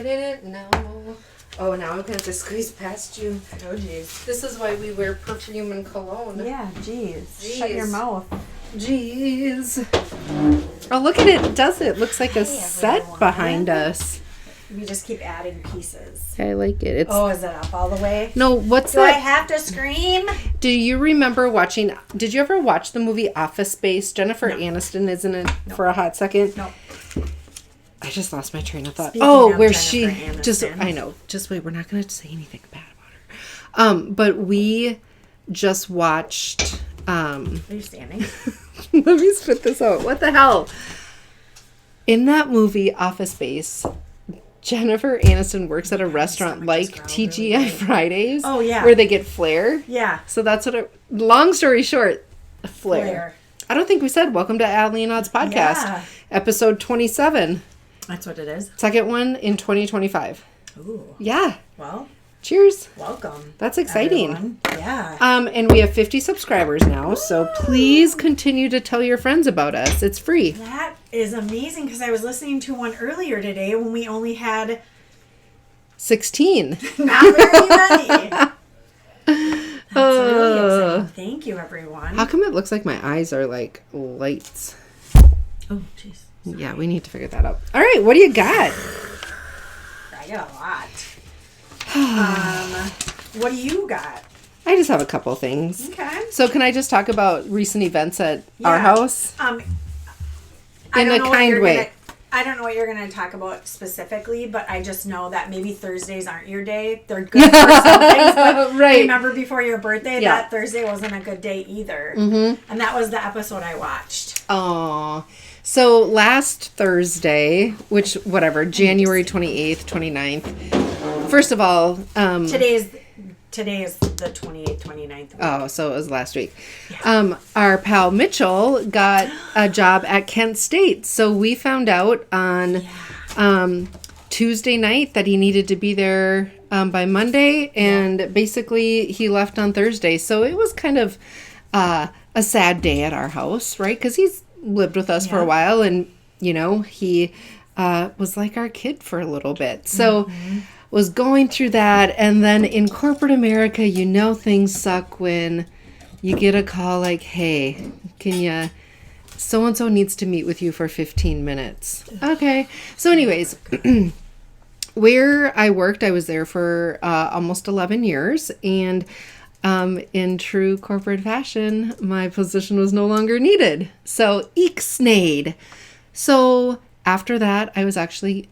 liquid in it? No. Oh, now I'm going to have to squeeze past you. Oh, jeez. This is why we wear perfume and cologne. Yeah, jeez. Shut your mouth. Jeez. Oh, look at it. Does it? Looks like a set behind us. We just keep adding pieces. I like it. It's... Oh, is it up all the way? No, what's Do that? I have to scream? Do you remember watching... Did you ever watch the movie Office Space? Jennifer Aniston is in it for a hot second. No. I just lost my train of thought. Speaking of where Jennifer she... Aniston. Just... I know. Just wait. We're not going to say anything bad about her. But we just watched... Are you standing? Let me spit this out. What the hell? In that movie, Office Space, Jennifer Aniston works at a restaurant like TGI Fridays. Oh, yeah. Where they get flair. Yeah. So that's what long story short, flair. I don't think we said welcome to Allie and Odd's podcast. Yeah. Episode 27. That's what it is. Second one in 2025. Ooh. Yeah. Well, cheers. welcome. That's exciting. Everyone. Yeah. And we have 50 subscribers now, so please continue to tell your friends about us. It's free. That is amazing because I was listening to one earlier today when we only had 16. not very many. That's really exciting. Thank you, everyone. How come it looks like my eyes are like lights? Oh, jeez. Yeah, we need to figure that out. All right, what do you got? I got a lot. What do you got? I just have a couple things. Okay. So can I just talk about recent events at our house? In a kind way. I don't know what you're going to talk about specifically, but I just know that maybe Thursdays aren't your day. They're good for some things, but right. Remember before your birthday, Yeah. that Thursday wasn't a good day either. Mm-hmm. And that was the episode I watched. Oh. So last Thursday, which, whatever, January 28th, 29th. First of all... Today is the 28th, 29th week. Oh, so it was last week. Yeah. Our pal Mitchell got a job at Kent State. So we found out on Tuesday night that he needed to be there by Monday. And basically he left on Thursday. So it was kind of a sad day at our house, right? Because he's lived with us for a while. And, you know, he was like our kid for a little bit. So... was going through that, and then in corporate America, you know things suck when you get a call like, hey, can you, so-and-so needs to meet with you for 15 minutes. Okay. So anyways, where I worked, I was there for almost 11 years, and in true corporate fashion, my position was no longer needed. So, ixnayed. So after that, I was actually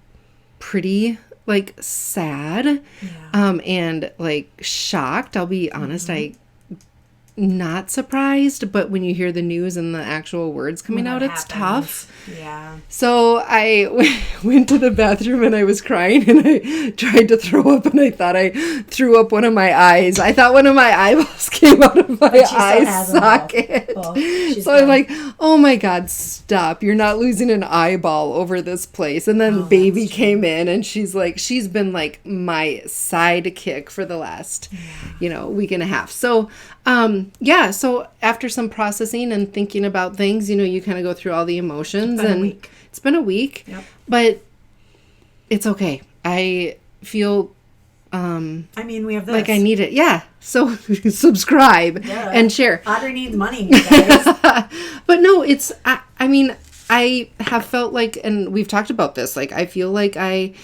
pretty... like sad and like shocked. I'll be honest, I not surprised, but when you hear the news and the actual words coming out, it's tough. Yeah. So I went to the bathroom and I was crying and I tried to throw up and I thought I threw up one of my eyes. I thought one of my eyeballs came out of my eye socket. So I'm like, oh my God, stop. You're not losing an eyeball over this place. And then baby came in and she's been like my sidekick for the last, week and a half. So, so after some processing and thinking about things, you kind of go through all the emotions. It's been a week, but it's okay. I feel, we have this. Like I need it. Yeah. So subscribe and share. Otter needs money, you guys. But no, it's, I have felt like, and we've talked about this, like, I feel like I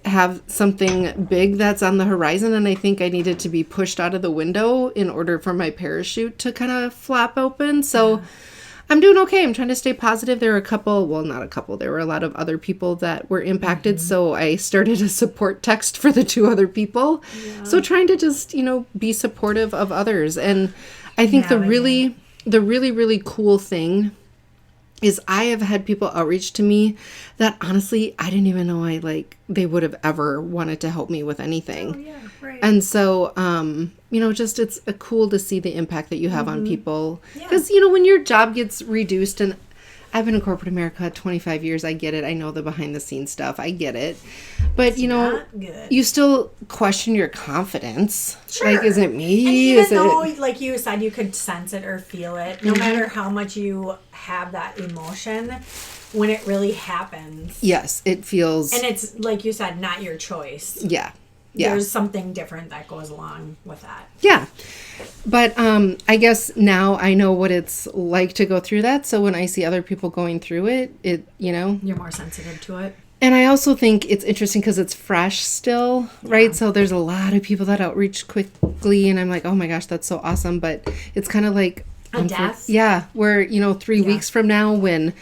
have something big that's on the horizon, and I think I needed to be pushed out of the window in order for my parachute to kind of flap open. So I'm doing okay. I'm trying to stay positive. There were a lot of other people that were impacted. So I started a support text for the 2 other people. So trying to just, be supportive of others. And I think the really, really cool thing is I have had people outreach to me that honestly, I didn't even know they would have ever wanted to help me with anything. Oh, yeah, right. And so, it's cool to see the impact that you have on people. Because, when your job gets reduced, and I've been in corporate America 25 years, I get it. I know the behind the scenes stuff. I get it. But, you still question your confidence. Sure. Like, is it me? And even though, like you said, you could sense it or feel it, no matter how much you have that emotion, when it really happens. Yes, it feels. And it's, like you said, not your choice. Yeah. Yeah. There's something different that goes along with that. Yeah. But I guess now I know what it's like to go through that. So when I see other people going through it, You're more sensitive to it. And I also think it's interesting because it's fresh still, right? So there's a lot of people that outreach quickly, and I'm like, oh my gosh, that's so awesome. But it's kind of like a death. Yeah, where 3 weeks from now, where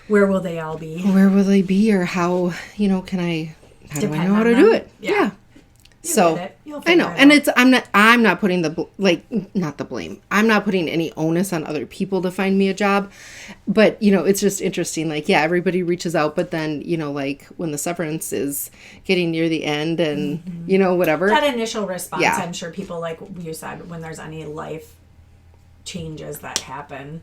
will they all be? Where will they be, or how how do I know how to do it? Yeah. So I know, and I'm not putting not the blame. I'm not putting any onus on other people to find me a job, but it's just interesting. Like, yeah, everybody reaches out, but then like when the severance is getting near the end, and whatever that initial response, yeah. I'm sure people, like you said, when there's any life changes that happen,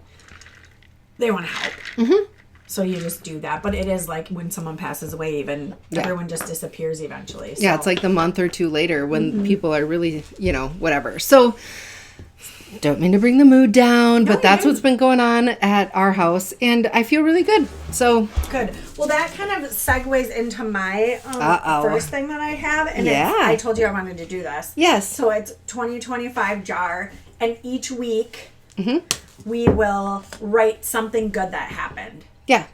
they want to help. Mm-hmm. So you just do that. But it is like when someone passes away, even everyone just disappears eventually. So. Yeah, it's like the month or two later when people are really, whatever. So don't mean to bring the mood down, but that's what's been going on at our house. And I feel really good. So good. Well, that kind of segues into my first thing that I have. And I told you I wanted to do this. Yes. So it's 2025 jar. And each week we will write something good that happened. Yeah.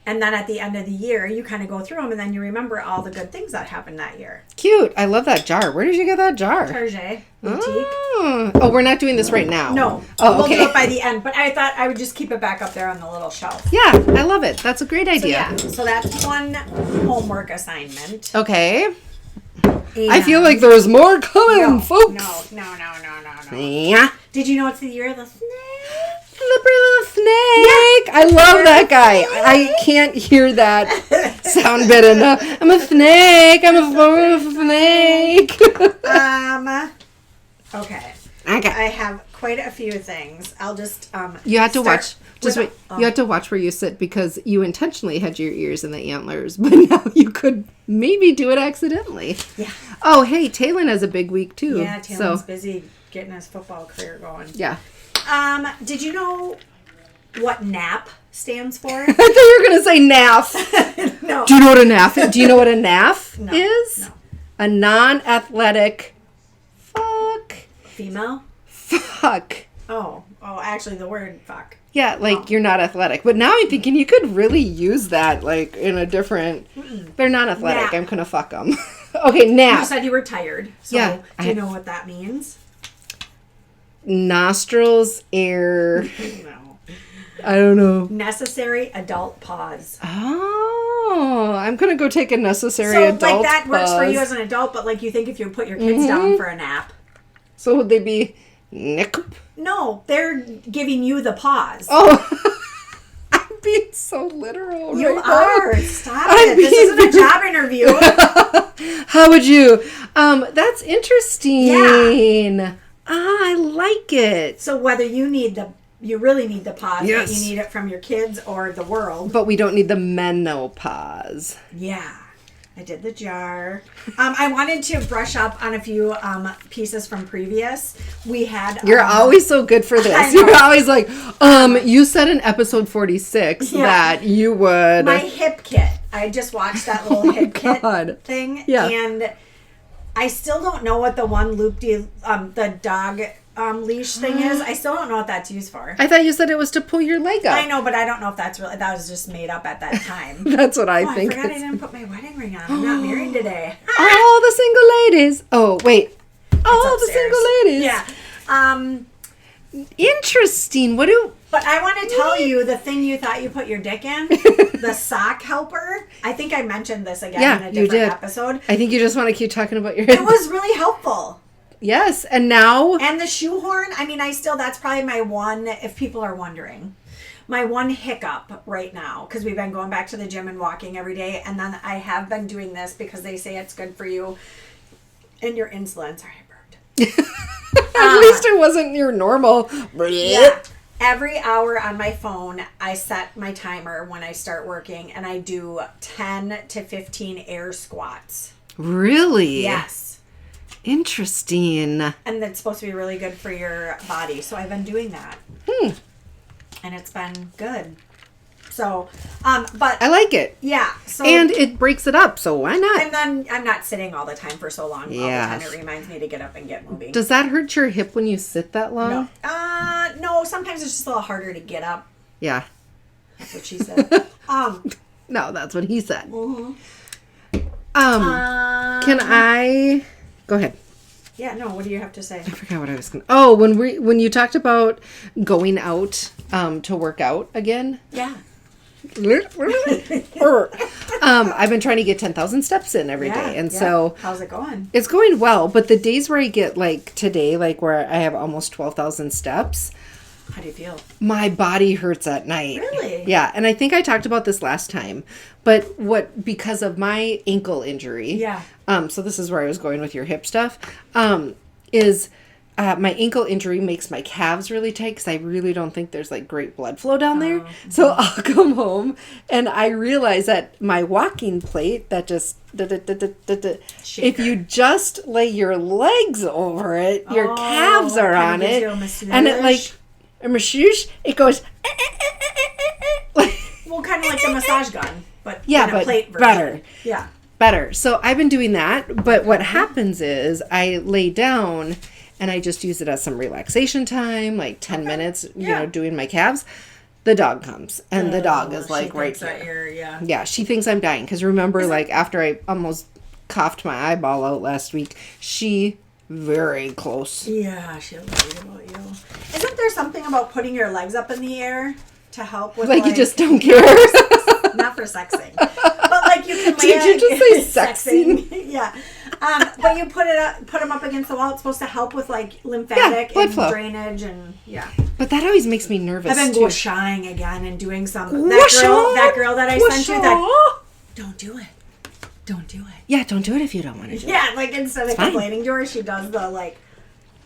And then at the end of the year, you kind of go through them, and then you remember all the good things that happened that year. Cute. I love that jar. Where did you get that jar? Target Boutique. Oh, we're not doing this right now. No. Oh, okay. We'll do it by the end, but I thought I would just keep it back up there on the little shelf. Yeah, I love it. That's a great idea. So that's one homework assignment. Okay. And I feel like there's more coming, folks. No. Yeah. Did you know it's the year of the snake? Slippery little snake. I love that guy. I can't hear that sound bit enough. I'm a snake. I'm a snake. Okay. Okay. I have quite a few things. I'll just You have to watch. Just with, wait. You have to watch where you sit because you intentionally had your ears in the antlers, but now you could maybe do it accidentally. Yeah. Oh, hey, Talon has a big week too. Yeah, Talon's busy getting his football career going. Yeah. Did you know what NAP stands for? I thought you were going to say NAF. No. Do you know what a NAF is? Do you know what a NAF No. is? No. A non-athletic Female? Fuck. Oh, actually the word fuck. Yeah, like you're not athletic. But now I'm thinking you could really use that like in a different... They're not athletic. Nap. I'm going to fuck them. Okay, nap. You said you were tired. So Yeah, do you know what that means? Nostrils, air... No. I don't know. Necessary adult pause. Oh, I'm going to go take a necessary So adult like that works for pause. you as an adult, but like you think if you put your kids down for a nap. So would they be nick? No, they're giving you the pause. Oh, I'm being so literal. You right are. now. Stop it. This isn't a job interview. How would you? That's interesting. Yeah. I like it. So whether you really need the pause, yes. but you need it from your kids or the world. But we don't need the menopause. Yeah. I did the jar. I wanted to brush up on a few pieces from previous. We had... You're always so good for this. You're always like, you said in episode 46 that you would... My hip kit. I just watched that little hip kit thing. Yeah. And I still don't know what the one the dog leash thing is. I still don't know what that's used for. I thought you said it was to pull your leg up. I know, but I don't know if that was just made up at that time. That's what I think. I forgot I didn't put my wedding ring on. I'm not married today. All the single ladies. Oh, wait. All the single ladies. Yeah. Interesting. But I want to tell you the thing you thought you put your dick in, the sock helper. I think I mentioned this again in a different episode. I think you just want to keep talking about your... It was really helpful. Yes, and now... And the shoehorn, I mean, that's probably my one, if people are wondering, my one hiccup right now, because we've been going back to the gym and walking every day, and then I have been doing this because they say it's good for you and your insulin. Sorry, I burped. At least it wasn't your normal... Yeah. Every hour on my phone, I set my timer when I start working, and I do 10 to 15 air squats. Really? Yes. Interesting. And that's supposed to be really good for your body. So I've been doing that. And it's been good. So, but I like it. yeah. So And it breaks it up, so why not? and then I'm not sitting all the time for so long. Yeah. All the time it reminds me to get up and get moving. Does that hurt your hip when you sit that long? No. Sometimes it's just a little harder to get up. Yeah. That's what she said. No, that's what he said. Mm-hmm. Can I go ahead? Yeah. No. What do you have to say? I forgot what I was going to. Oh, when you talked about going out to work out again. Yeah. I've been trying to get 10,000 steps in every day, and so how's it going? it's going well. But the days where I get like today, like where I have almost 12,000 steps, How do you feel? my body hurts at night. Really? Yeah, and I think I talked about this last time. But because of my ankle injury. Yeah. So this is where I was going with your hip stuff. Is my ankle injury makes my calves really tight because I really don't think there's like great blood flow down there. So I'll come home and I realize that my walking plate that just if you just lay your legs over it, your calves are on it, and it like a massage. It goes. Well, kind of like the massage gun, but Yeah, in a but plate version. better. Yeah. Better. So I've been doing that, but what happens is I lay down and I just use it as some relaxation time, like 10 minutes, you know, doing my calves. The dog comes and the dog is like right here. Yeah, she thinks I'm dying because remember, like after I almost coughed my eyeball out last week, she very close. Yeah, she'll worry about you. Isn't there something about putting your legs up in the air to help with Like you just don't care. not for sexing, but like you can lay Did you just say sexing? Yeah. But you put them up against the wall. It's supposed to help with like lymphatic blood and flow. drainage and But that always makes me nervous. I've been too. gouacheing again and doing some that girl that I sent you that don't do it. Don't do it. Yeah, don't do it if you don't want to do it. Yeah, like instead of fine. complaining to her, she does the like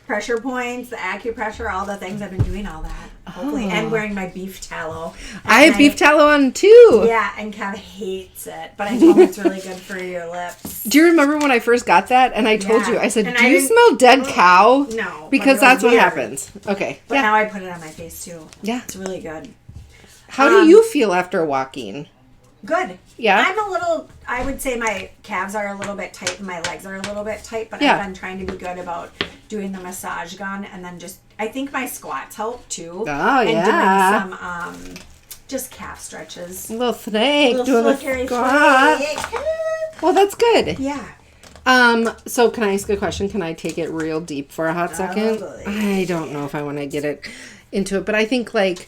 pressure points, the acupressure, all the things. I've been doing all that. Hopefully, and wearing my beef tallow. I have beef tallow on too. Yeah, and Kev hates it, but I told him it's really good for your lips. Do you remember when I first got that? And I told Yeah. you, I said, And do I you didn't- smell dead cow? No, Because but it that's was what weird. happens. Okay. But yeah. now I put it on my face too. Yeah. It's really good. How do you feel after walking? Good. Yeah? I would say my calves are a little bit tight and my legs are a little bit tight, but Yeah. I've been trying to be good about doing the massage gun and then I think my squats help too. Oh, and yeah. doing some, just calf stretches. A little snake Little doing flickery a squat. flick. Well, that's good. Yeah. So can I ask a question? Can I take it real deep for a hot second? Totally. I don't know if I want to get it into it, but I think like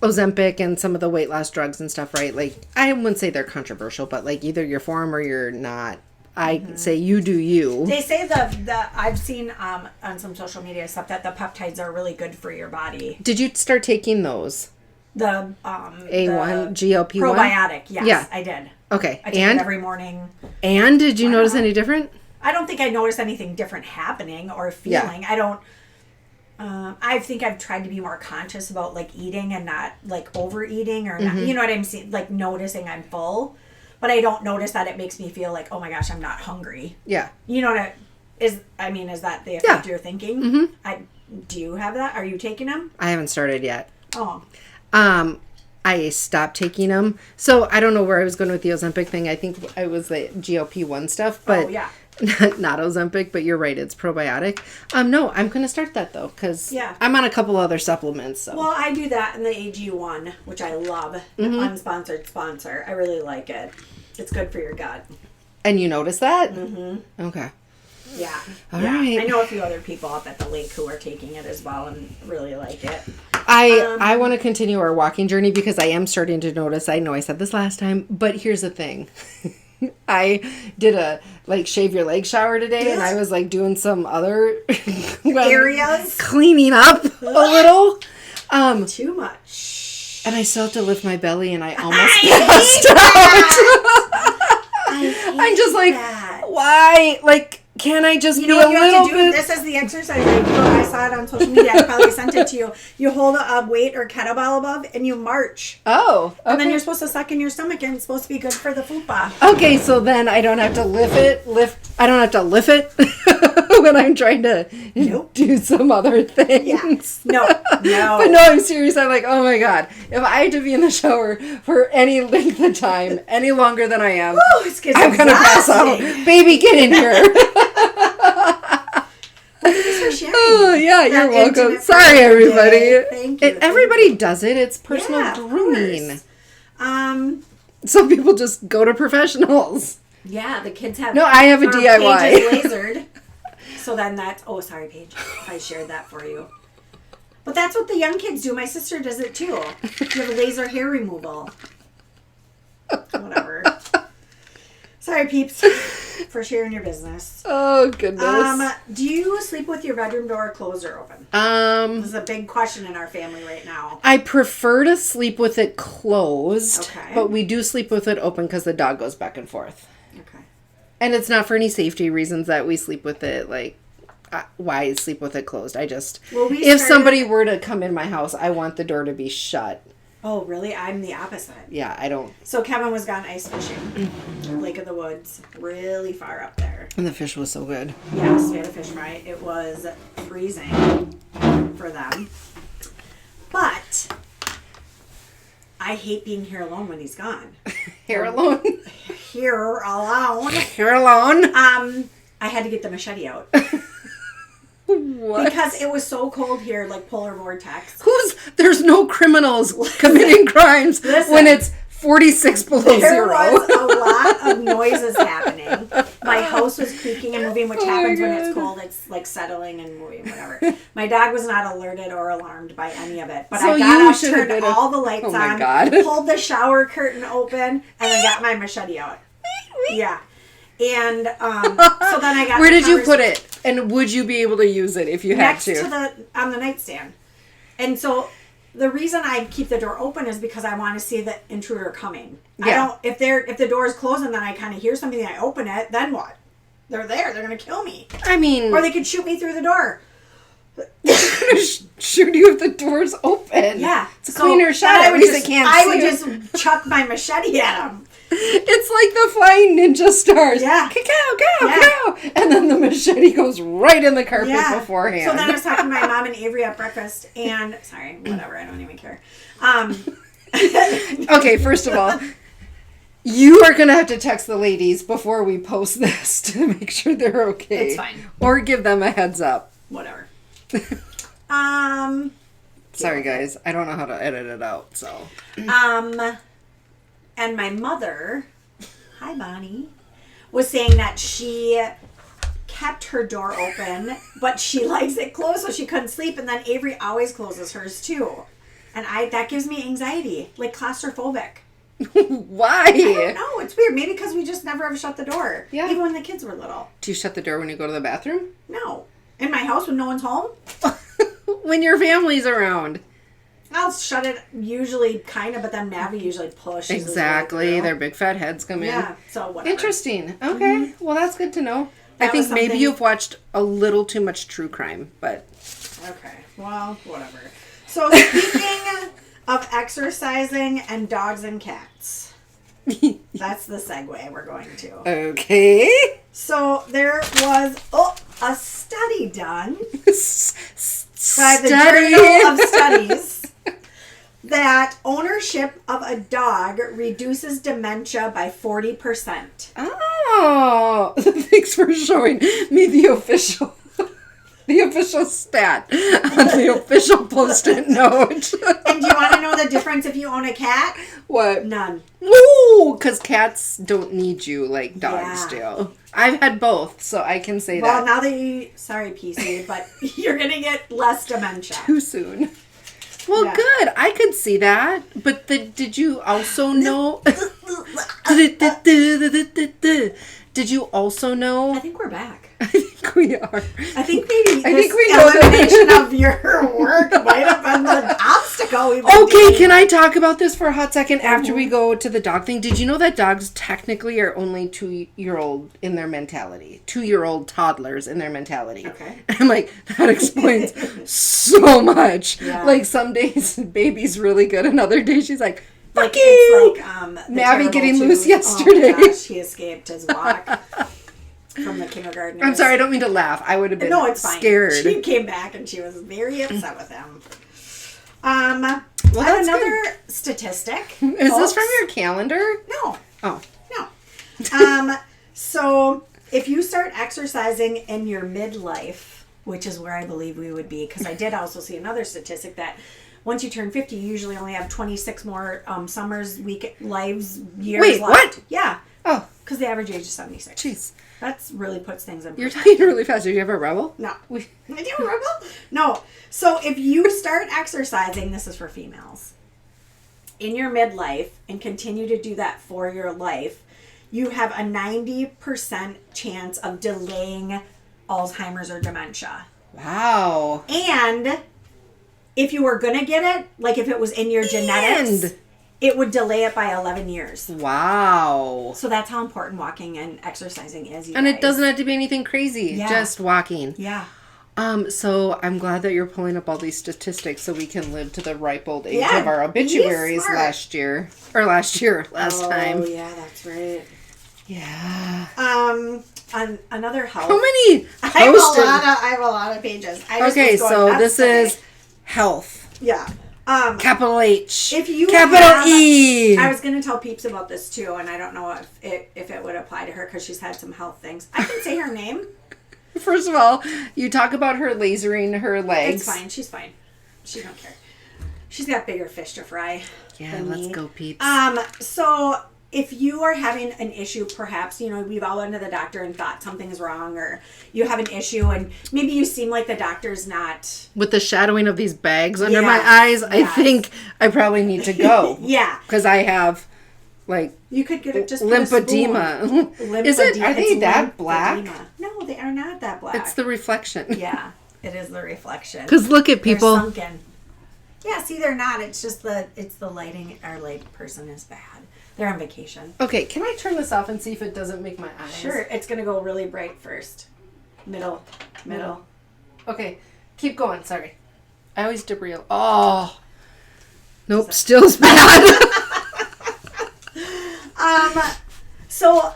Ozempic and some of the weight loss drugs and stuff, right? Like I wouldn't say they're controversial, but like either you're for them or you're not. I say you do you. They say the I've seen on some social media stuff that the peptides are really good for your body. Did you start taking those? The A1, GLP-1? probiotic, yes, Yeah. I did. Okay. I take it every morning. And did you notice not? any different? I don't think I noticed anything different happening or feeling. I don't. I think I've tried to be more conscious about like eating and not like overeating or not. You know what I'm saying? Like noticing I'm full, but I don't notice that it makes me feel like, oh my gosh, I'm not hungry. Yeah. You know what? Is that the effect you're thinking? Mm-hmm. Do you have that? Are you taking them? I haven't started yet. Oh. I stopped taking them. So I don't know where I was going with the Ozempic thing. I think I was the GLP-1 stuff, but yeah. not Ozempic, but you're right. It's probiotic. No, I'm going to start that though. Cause I'm on a couple other supplements. So. Well, I do that in the AG1, which I love. Unsponsored sponsor. I really like it. It's good for your gut. And you notice that? Mm-hmm. Okay. Yeah. All yeah. right. I know a few other people up at the lake who are taking it as well and really like it. I want to continue our walking journey because I am starting to notice. I know I said this last time, but here's the thing. I did a shave your leg shower today, and I was like doing some other areas cleaning up a little. Too much. And I still have to lift my belly, and I almost passed out. I'm just like, why? Like, can I just You be know a what you have little to do? bit? This is the exercise. I saw it on social media. I probably sent it to you. You hold a weight or kettlebell above and you march. Oh, okay. And then you're supposed to suck in your stomach and it's supposed to be good for the fupa. Okay, so then I don't have to I don't have to lift it when I'm trying to do some other things. Yeah. No. But no, I'm serious. I'm like, oh my God. If I have to be in the shower for any length of time, any longer than I am, I'm going to pass out. Baby, get in here. Thanks for sharing. Oh, yeah, you're welcome. Sorry, everybody. Thank you. Everybody does it. It's personal grooming. Some people just go to professionals. Yeah, the kids have. No, I have a DIY. Paige is lasered. So then that's. Oh, sorry, Paige. I shared that for you. But that's what the young kids do. My sister does it too. You have a laser hair removal. Whatever. Sorry, peeps, for sharing your business. Oh, goodness. Do you sleep with your bedroom door closed or open? This is a big question in our family right now. I prefer to sleep with it closed, Okay. but we do sleep with it open because the dog goes back and forth. Okay. And it's not for any safety reasons that we sleep with it, like, why sleep with it closed? I just, if somebody were to come in my house, I want the door to be shut. Oh, really? I'm the opposite. Yeah, I don't. So Kevin was gone ice fishing. Lake of the Woods. Really far up there. And the fish was so good. Yes, we had a fish fry. It was freezing for them. But I hate being here alone when he's gone. Here alone? Here alone. Here alone? I had to get the machete out. What? Because it was so cold here, like polar vortex. There's no criminals committing crimes when it's 46 below There zero. was a lot of noises happening. My house was creaking and moving, which happens when it's cold. It's like settling and moving, whatever. My dog was not alerted or alarmed by any of it. But So I got up, you should have turned been all the lights on, God. pulled the shower curtain open, and then got my machete out. Yeah. And so then I got. Where did you put it? And would you be able to use it if you had to? Next to on the nightstand. And so the reason I keep the door open is because I want to see the intruder coming. Yeah. If the door is closed and then I kind of hear something and I open it, then what? They're there. They're going to kill me. I mean, or they could shoot me through the door. They're going to shoot you if the door's open. Yeah. It's a cleaner shot. At least they can't I see would you. just chuck my machete at them. It's like the flying ninja stars. Yeah. Cow. And then the machete goes right in the carpet beforehand. So then I was talking to my mom and Avery at breakfast, and sorry, whatever, I don't even care. Okay, first of all, you are going to have to text the ladies before we post this to make sure they're okay. It's fine. Or give them a heads up. Whatever. Sorry, guys. I don't know how to edit it out, so. And my mother, hi Bonnie, was saying that she kept her door open, but she likes it closed so she couldn't sleep. And then Avery always closes hers too. And that gives me anxiety, like claustrophobic. Why? I don't know. It's weird. Maybe because we just never ever shut the door. Yeah. Even when the kids were little. Do you shut the door when you go to the bathroom? No. In my house when no one's home? When your family's around. I'll shut it usually kind of, but then Mavi usually pushes. Exactly. Their big fat heads come in. Yeah. So whatever. Interesting. Okay. Well, that's good to know. I think maybe you've watched a little too much true crime, but. Okay. Well, whatever. So speaking of exercising and dogs and cats, that's the segue we're going to. Okay. So there was a study done by the Journal of Studies that ownership of a dog reduces dementia by 40%. Oh, thanks for showing me the official stat on the official Post-it note. And do you want to know the difference if you own a cat? What? None. No, because cats don't need you like dogs do. I've had both, so I can say that. Well, now that sorry, PC, but you're going to get less dementia. Too soon. Well, good. I could see that. But did you also know... Did you also know? I think we're back. I think we are. I think maybe I this think we know elimination of your work might have been the obstacle we've been Okay, dealing can I talk about this for a hot second after we Mhm. go to the dog thing? Did you know that dogs technically are only 2-year-old in their mentality? 2-year-old toddlers in their mentality. Okay. I'm like, that explains so much. Yeah. Like some days baby's really good and other days she's like, fuck Like, you. it's like Maddie Terrible getting Two. loose Oh yesterday. my gosh, he escaped his walk from the kindergarten. I'm sorry, I don't mean to laugh. I would have been No, it's fine. scared. She came back and she was very upset with him. Well, I have that's another statistic. Is this folks. from your calendar? No, Oh. no. So if you start exercising in your midlife, which is where I believe we would be, because I did also see another statistic that once you turn 50, you usually only have 26 more summers, lives, years Wait, left. what? Yeah, Oh, because the average age is 76. jeez. That's really puts things in You're perspective. talking really fast. Did you have a rebel? No. I do, Rebel? No. So if you start exercising, this is for females, in your midlife and continue to do that for your life, you have a 90% chance of delaying Alzheimer's or dementia. Wow. And if you were going to get it, like if it was in your genetics, And- it would delay it by 11 years. Wow. So that's how important walking and exercising is. And it guys. doesn't have to be anything crazy. Yeah. Just walking. Yeah. So I'm glad that you're pulling up all these statistics so we can live to the ripe old age Yeah, of our obituaries smart. last time. Oh, yeah, that's right. Yeah. Another health. How many I have posted? a lot of pages. I just Okay, was going so nuts this today. is health. Yeah. Capital H. If you Capital have- E. I was going to tell Peeps about this too, and I don't know if it would apply to her because she's had some health things. I can say her name. First of all, you talk about her lasering her legs. It's fine. She's fine. She don't care. She's got bigger fish to fry. Yeah, than let's me. go, peeps. So if you are having an issue, perhaps, we've all been to the doctor and thought something's wrong, or you have an issue and maybe you seem like the doctor's not. With the shadowing of these bags under my Yes, eyes, I yes. think I probably need to go. Yeah. Because I have, like, You could get it just put a lymphedema. spoon. Is it? Are they It's that black? lymphedema. No, they are not that black. It's the reflection. Yeah, it is the reflection. Because look at They're people. sunken. Yeah, see, they're not. It's just it's the lighting. Our light person is bad. They're on vacation. Okay, can I turn this off and see if it doesn't make my eyes? Sure, it's gonna go really bright first. Middle. Okay, keep going. Sorry. I always dip real. Oh. Nope, still's bad. So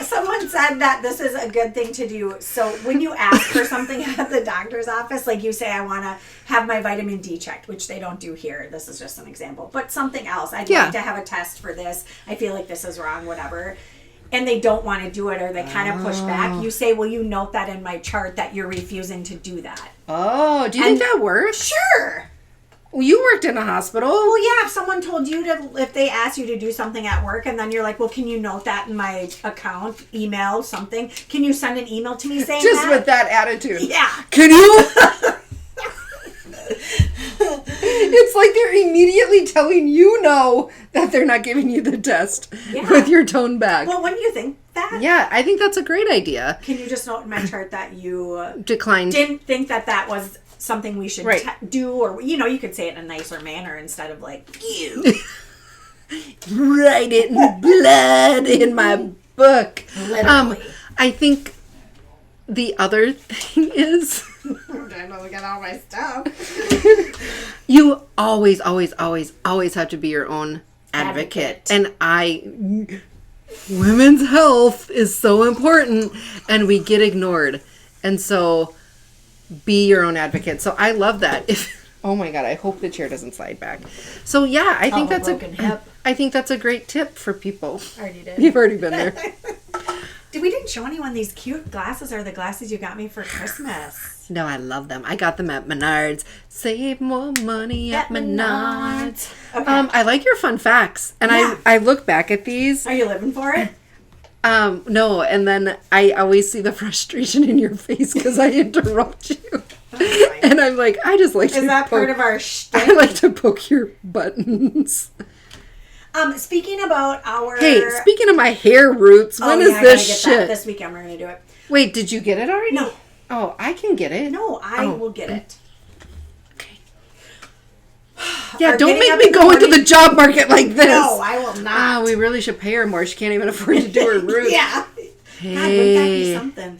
someone said that this is a good thing to do. So when you ask for something at the doctor's office, like you say, I want to have my vitamin D checked, which they don't do here. This is just an example. But something else. I'd Yeah. like to have a test for this. I feel like this is wrong, whatever. And they don't want to do it, or they kind of push back. You say, well, you note that in my chart that you're refusing to do that. Oh, do you think that works? Sure. Well, you worked in a hospital. Well, yeah, if someone told you if they asked you to do something at work and then you're like, well, can you note that in my account, email, something? Can you send an email to me saying Just that? with that attitude. Yeah. Can you? It's like they're immediately telling you no that they're not giving you the test Yeah. with your tone back. Well, when do you think that? Yeah, I think that's a great idea. Can you just note in my chart that you Declined. didn't think that was something we should Right. do? Or, you could say it in a nicer manner instead of like, ew. Write it in blood in my book. Literally. I think the other thing is I'm trying to look at all my stuff. you always have to be your own advocate. And women's health is so important and we get ignored. And so be your own advocate. So I love that. Oh my God, I hope the chair doesn't slide back. So yeah, I think that's broken hip. I think that's a great tip for people. Already did. You've already been there. We didn't show anyone these cute glasses are the glasses you got me for Christmas. No, I love them. I got them at Menards. Save more money at Menards. Okay. I like your fun facts. And Yeah. I look back at these. Are you living for it? No, and then I always see the frustration in your face because I interrupt you. Oh, And I'm like, I just like to Is that poke, part of our I shtick? like to poke your buttons. Speaking about our... Hey, speaking of my hair roots, when is I this gotta get shit? that this weekend. We're gonna do it. Wait, did you get it already? No. Oh, I can get it. No, I will get it. Okay. Yeah, Are don't getting make up me in the go into morning- the job market like this. No, I will not. We really should pay her more. She can't even afford to do her roots. Yeah. Hey. God, wouldn't that be something?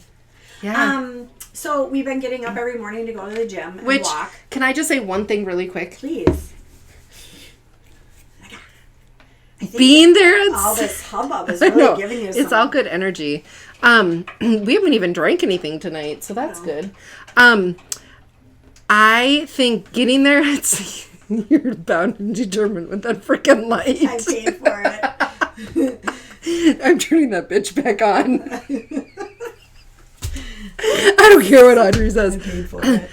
Yeah. So we've been getting up every morning to go to the gym and Which, walk. can I just say one thing really quick? Please. I think Being there at all this hubbub is I really know. giving you It's some... all good energy. We haven't even drank anything tonight, so that's good. I think getting there, you're bound and determined with that freaking light. I paid for it. I'm turning that bitch back on. I don't care what Audrey says. Paid for it.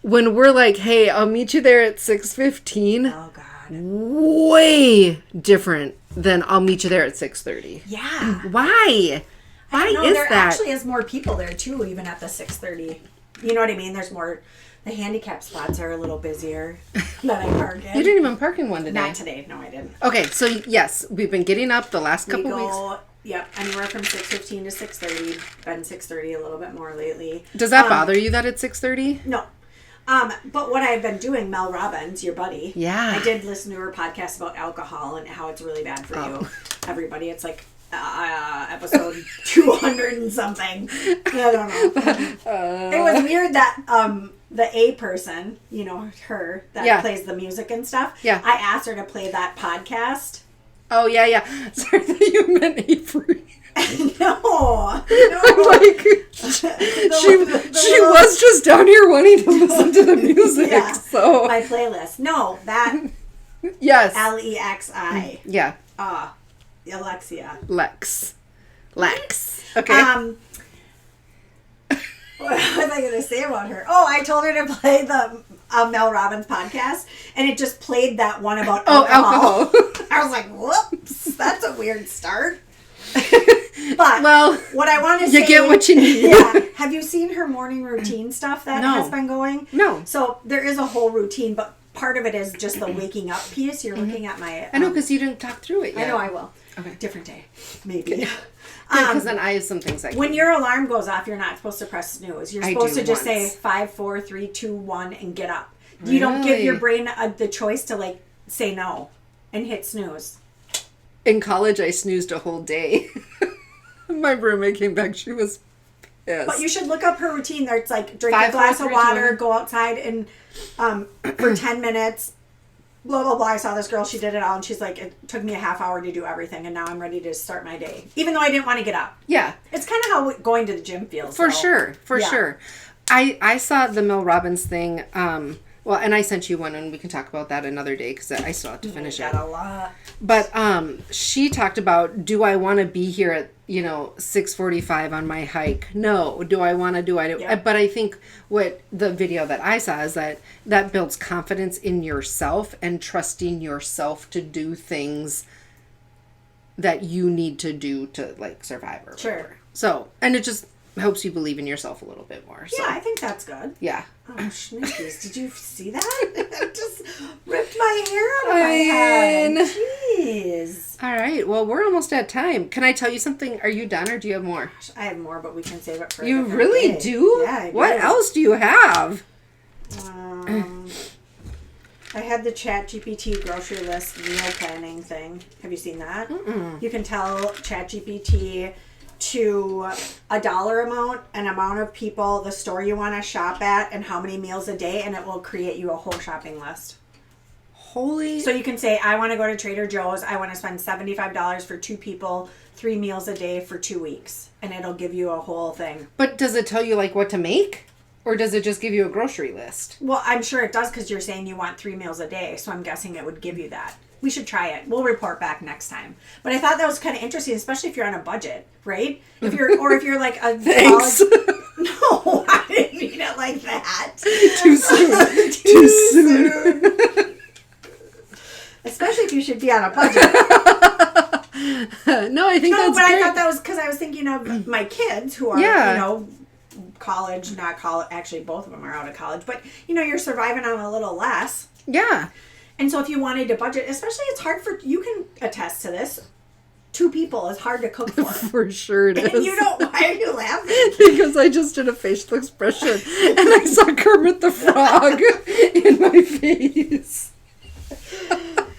When we're like, hey, I'll meet you there at 6:15. Oh, God. Way different than I'll meet you there at 6:30. Yeah. Why? Why No, is there that? actually is more people there, too, even at the 6:30. You know what I mean? There's more... The handicap spots are a little busier that I park in. You didn't even park in one today. Not today. No, I didn't. Okay, so yes, we've been getting up the last We couple go, weeks. yep, anywhere from 6:15 to 6:30. Been 6:30 a little bit more lately. Does that bother you that it's 6:30? No. But what I've been doing, Mel Robbins, your buddy. Yeah. I did listen to her podcast about alcohol and how it's really bad for you. Everybody, it's like episode 200 and something. I don't know. It was weird that the A person, you know, her that plays the music and stuff. Yeah. I asked her to play that podcast. Oh yeah. Sorry, I thought you meant Avery. No. I'm like, she was just down here wanting to listen to the music. Yeah. So My playlist. No, that yes, Lexi. yeah, Alexia. Lex. Okay. What was I going to say about her? Oh, I told her to play the Mel Robbins podcast, and it just played that one about alcohol. I was like, whoops, that's a weird start. But Well, what I want to say... you get what you need. Yeah. Have you seen her morning routine stuff that No. has been going? No. So there is a whole routine, but part of it is just the waking up piece. You're looking at my... I know because you didn't talk through it yet. I know I will. Okay. Different day. Maybe. Because then I have some things I can. When your alarm goes off, you're not supposed to press snooze. You're I supposed do to just once. say 5, 4, 3, 2, 1 and get up. You don't give your brain the choice to like say no and hit snooze. In college, I snoozed a whole day. My roommate came back. She was pissed. But you should look up her routine. There, it's like drink 5, a glass 4, of 3, 2, water, 1. go outside and for 10 minutes. Blah, blah, blah. I saw this girl. She did it all. And she's like, it took me a half hour to do everything. And now I'm ready to start my day. Even though I didn't want to get up. Yeah. It's kind of how going to the gym feels. For though. sure. Yeah. Sure. I saw the Mel Robbins thing. Well, and I sent you one, and we can talk about that another day because I still have to finish it. Got a lot. But she talked about, do I want to be here at 6:45 on my hike? No. Do I want to do I? Yeah. But I think what the video that I saw is that builds confidence in yourself and trusting yourself to do things that you need to do to like survive or Sure. whatever. So, and it just helps you believe in yourself a little bit more. So, Yeah, I think that's good. yeah. Oh, Schnickies. Did you see that? It just ripped my hair out of my head. Jeez. All right. Well, we're almost at time. Can I tell you something? Are you done or do you have more? I have more, but we can save it for a You different really day. do? Yeah, I do. What else do you have? I had the ChatGPT grocery list meal planning thing. Have you seen that? You can tell ChatGPT to a dollar amount, an amount of people, the store you want to shop at, and how many meals a day, and it will create you a whole shopping list. Holy. So you can say, I want to go to Trader Joe's. I want to spend $75 for 2 people, 3 meals a day for 2 weeks. And it'll give you a whole thing. But does it tell you like what to make? Or does it just give you a grocery list? Well, I'm sure it does because you're saying you want 3 meals a day. So I'm guessing it would give you that. We should try it. We'll report back next time. But I thought that was kind of interesting, especially if you're on a budget, right? If you're like a Thanks. college... No, I didn't mean it like that. Too soon. Too soon. Especially if you should be on a budget. No, I think No, that's but great. I thought that was because I was thinking of my kids who are, college, not college. Actually, both of them are out of college. But, you're surviving on a little less. Yeah. And so if you wanted to budget, especially it's hard for, you can attest to this, 2 people is hard to cook for. For sure it is. And you don't, why are you laughing? Because I just did a facial expression and I saw Kermit the Frog in my face.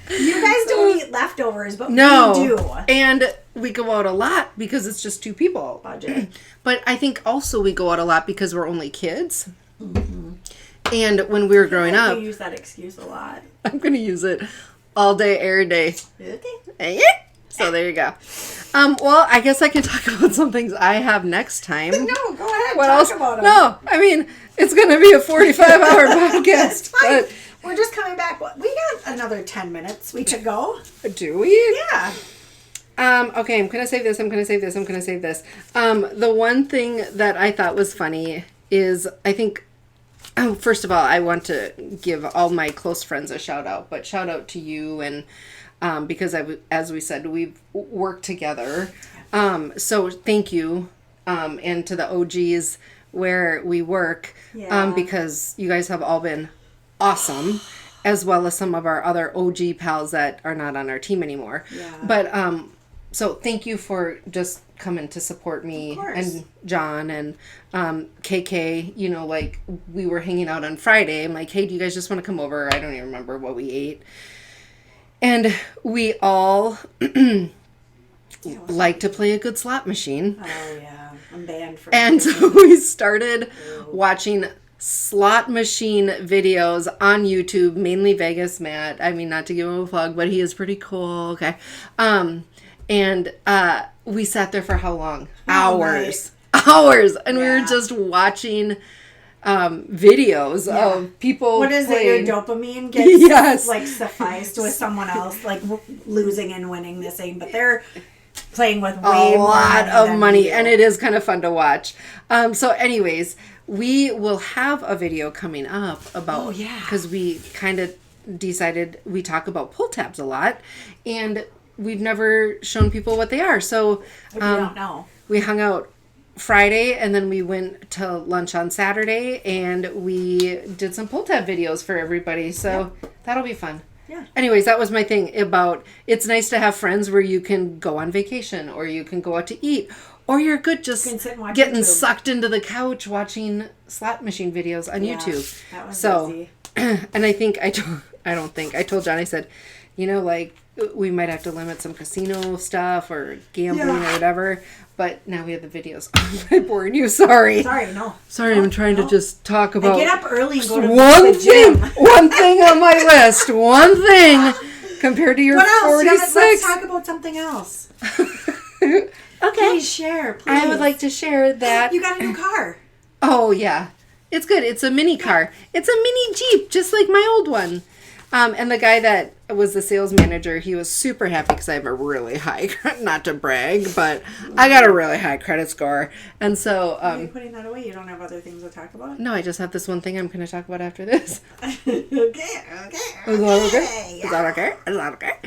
You guys don't eat leftovers, but No. we do. And we go out a lot because it's just 2 people. Budget. But I think also we go out a lot because we're only kids. And when we were growing up, I use that excuse a lot. I'm going to use it all day, every day. Okay. So there you go. Well, I guess I can talk about some things I have next time. No, go ahead. What talk else? about them. No, I mean, it's going to be a 45-hour podcast. It's fine. But We're just coming back. We got another 10 minutes we could go. do we? Yeah. Okay, I'm going to save this. I'm going to save this. I'm going to save this. The one thing that I thought was funny is I think, first of all, I want to give all my close friends a shout out, but shout out to you and because as we said, we've worked together. So thank you. And to the OGs where we work, Yeah. because you guys have all been awesome, as well as some of our other OG pals that are not on our team anymore. Yeah. But so thank you for just coming to support me Of course. and John and KK. You know, like we were hanging out on Friday. I'm like, hey, do you guys just want to come over? I don't even remember what we ate. And we all like to play a good slot machine. Oh, yeah. I'm banned from And so we started watching slot machine videos on YouTube, mainly Vegas Matt. I mean, not to give him a plug, but he is pretty cool. Okay. And we sat there for how long? All Hours. Hours. And we were Yeah. just watching videos of people What is playing. it? Your dopamine gets Yes. like sufficed with someone else, like losing and winning the same, but they're playing with way A more lot of than money, you. and it is kind of fun to watch. So anyways, we will have a video coming up about, Oh, yeah. because we kind of decided we talk about pull tabs a lot, and we've never shown people what they are. So If you don't know. we hung out Friday, and then we went to lunch on Saturday, and we did some pull tab videos for everybody. So that'll be fun. Yeah. Anyways, that was my thing about it's nice to have friends where you can go on vacation or you can go out to eat or you're good just You can sit and watch getting YouTube. sucked into the couch watching slot machine videos on Yeah, YouTube. that was So, easy. and I think I told John, I said, you know, like we might have to limit some casino stuff or gambling or whatever. But now we have the videos. I'm boring you. Sorry. Sorry, no. Sorry, No, I'm trying no. to just talk about I get up early and go to one the gym. thing. One thing on my list. One thing compared to your What else? 46. Let's talk about something else. Okay. Please share, please. I would like to share that. You got a new car. Oh, yeah. It's good. It's a mini car. It's a mini Jeep, just like my old one. And the guy that was the sales manager, he was super happy because I have a really high, not to brag, but I got a really high credit score. And so, Are you putting that away? You don't have other things to talk about? no, I just have this one thing I'm going to talk about after this. okay. Is that okay? Is that okay? Is that okay?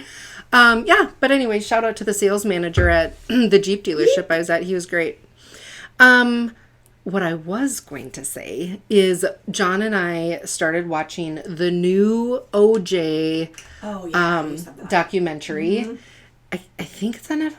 Yeah, but anyway, shout out to the sales manager at the Jeep dealership I was at. He was great. What I was going to say is John and I started watching the new OJ Oh, yeah. you said that. documentary. I think it's on Netflix.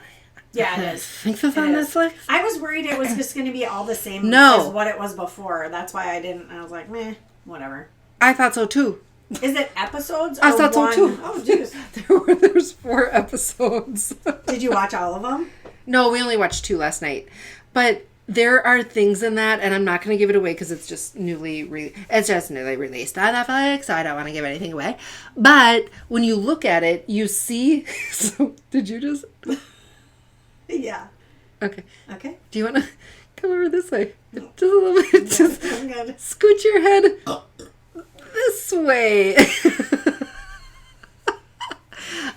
Yeah, I it is. think it's It on is. Netflix. I was worried it was just going to be all the same No. as what it was before. That's why I didn't. I was like, meh, whatever. I thought so too. Is it episodes? I or thought so one? too. Oh, jeez. There's 4 episodes. Did you watch all of them? No, we only watched 2 last night. But there are things in that, and I'm not going to give it away because it's just newly released on Netflix, so I don't want to give anything away. But when you look at it, you see... So, did you just... Yeah. Okay. Okay. Do you want to come over this way? Just a little bit. Just I'm good. scoot your head this way.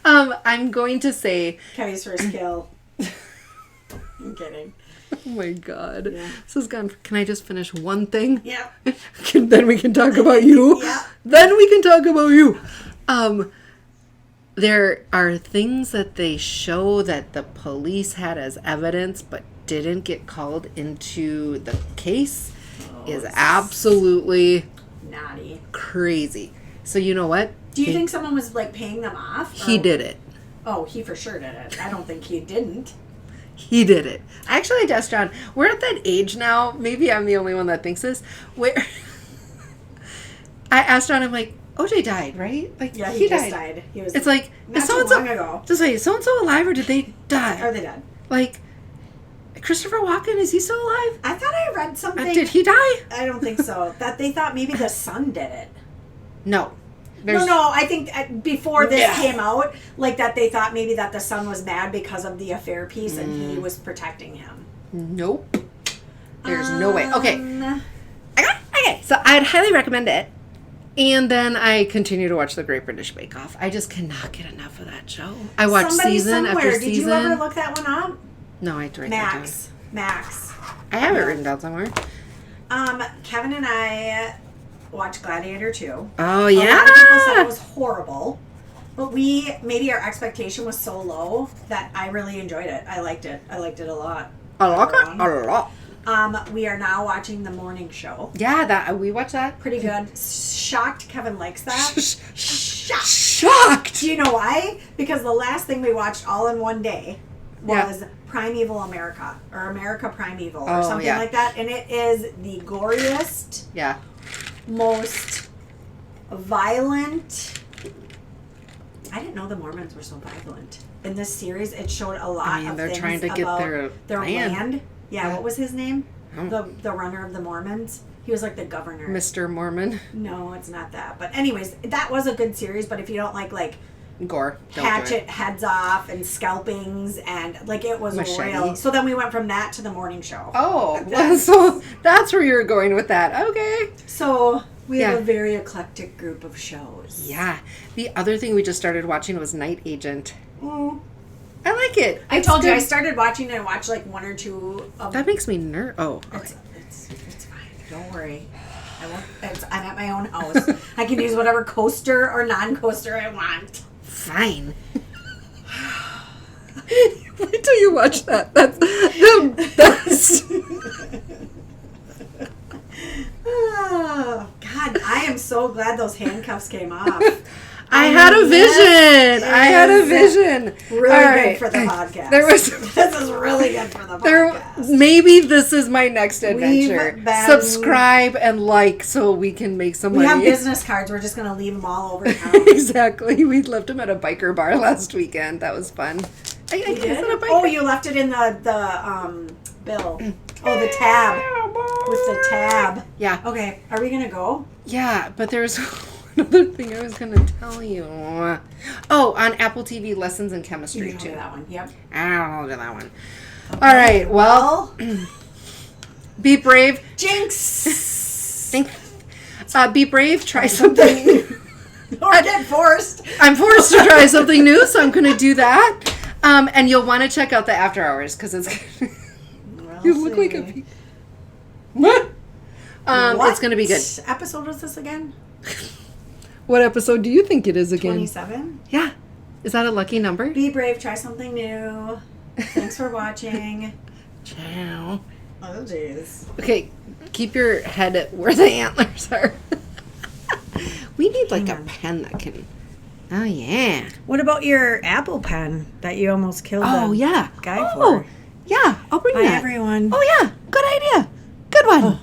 I'm going to say... Kelly's first kill. I'm kidding. Oh my God. Yeah. This is gone. Can I just finish one thing? Yeah. Then we can talk about you. Yeah. Then we can talk about you. There are things that they show that the police had as evidence but didn't get called into the case is absolutely Naughty. crazy. So you know what? Do you think someone was like paying them off? He did it. Oh, he for sure did it. I don't think he didn't. He did it. Actually, I asked John, we're at that age now, maybe I'm the only one that thinks this, where I asked John, I'm like, OJ died, right? Like, Yeah, he just died. He was. It's like, not is too so-and-so, long ago. just wait, so-and-so alive or did they die? Are they dead? Like, Christopher Walken, is he still alive? I thought I read something. Did he die? I don't think so. That they thought maybe the son did it. No. No. I think before this Yeah. came out, like that they thought maybe that the son was mad because of the affair piece and he was protecting him. Nope. There's no way. Okay. Um, Okay, so I'd highly recommend it. And then I continue to watch the Great British Bake Off. I just cannot get enough of that show. I watch Somebody season somewhere. after Did season. you ever look that one up? No, I write that Max. down. I have it written down somewhere. Kevin and I watched Gladiator 2. Oh, A yeah. lot of people said it was horrible. But maybe our expectation was so low that I really enjoyed it. I liked it. I liked it a lot. A lot. We are now watching The Morning Show. Yeah, we watched that. Pretty good. Shocked Kevin likes that. Shocked. Do you know why? Because the last thing we watched all in one day was Primeval America or America Primeval or something like that. And it is the goriest, most violent. I didn't know the Mormons were so violent. In this series, it showed a lot of they're things trying to get about their land. Yeah, what was his name? Oh. The runner of the Mormons. He was like the governor. Mr. Mormon. No, it's not that. But anyways, that was a good series. But if you don't like Gore. Don't hatchet heads off and scalpings and like it was Machete. real. So then we went from that to The Morning Show. Oh, well, so that's where you're going with that. Okay. So we have a very eclectic group of shows. Yeah. The other thing we just started watching was Night Agent. I like it. I It's told you good. I started watching and I watched like one or two of That makes me Oh, okay. It's fine. Don't worry. I won't. I'm at my own house. I can use whatever coaster or non-coaster I want. Fine. Wait till you watch that. That's the best. Oh, God, I am so glad those handcuffs came off. I had a vision. Really All good right. for the podcast. This is really good for the podcast. Maybe this is my next adventure. We've been- Subscribe and like so we can make some We money. have business cards. We're just going to leave them all over town. Exactly. We left them at a biker bar last weekend. That was fun. You did? Oh, you left it in the bill. Oh, the tab. With the tab. Yeah. Okay, are we going to go? Yeah, but there's another thing I was going to tell you. Oh, on Apple TV, Lessons in Chemistry, You too. know that one. Yep. I'll do that one. Okay. All right, well, be brave. Jinx! Be brave. Try something. Or get forced. I'm forced to try something new, so I'm going to do that. And you'll want to check out the After Hours, because it's... You look like a pig. What? It's going to be good. What episode was this again? What episode do you think it is again? 27. Yeah. Is that a lucky number? Be brave. Try something new. Thanks for watching. Ciao. Oh, jeez. Okay, keep your head where the antlers are. We need like a pen that can... Oh, yeah. What about your Apple Pen that you almost killed Oh, yeah. guy Oh, for? yeah. I'll bring Bye, that. everyone. Oh, yeah. Good idea. Good one.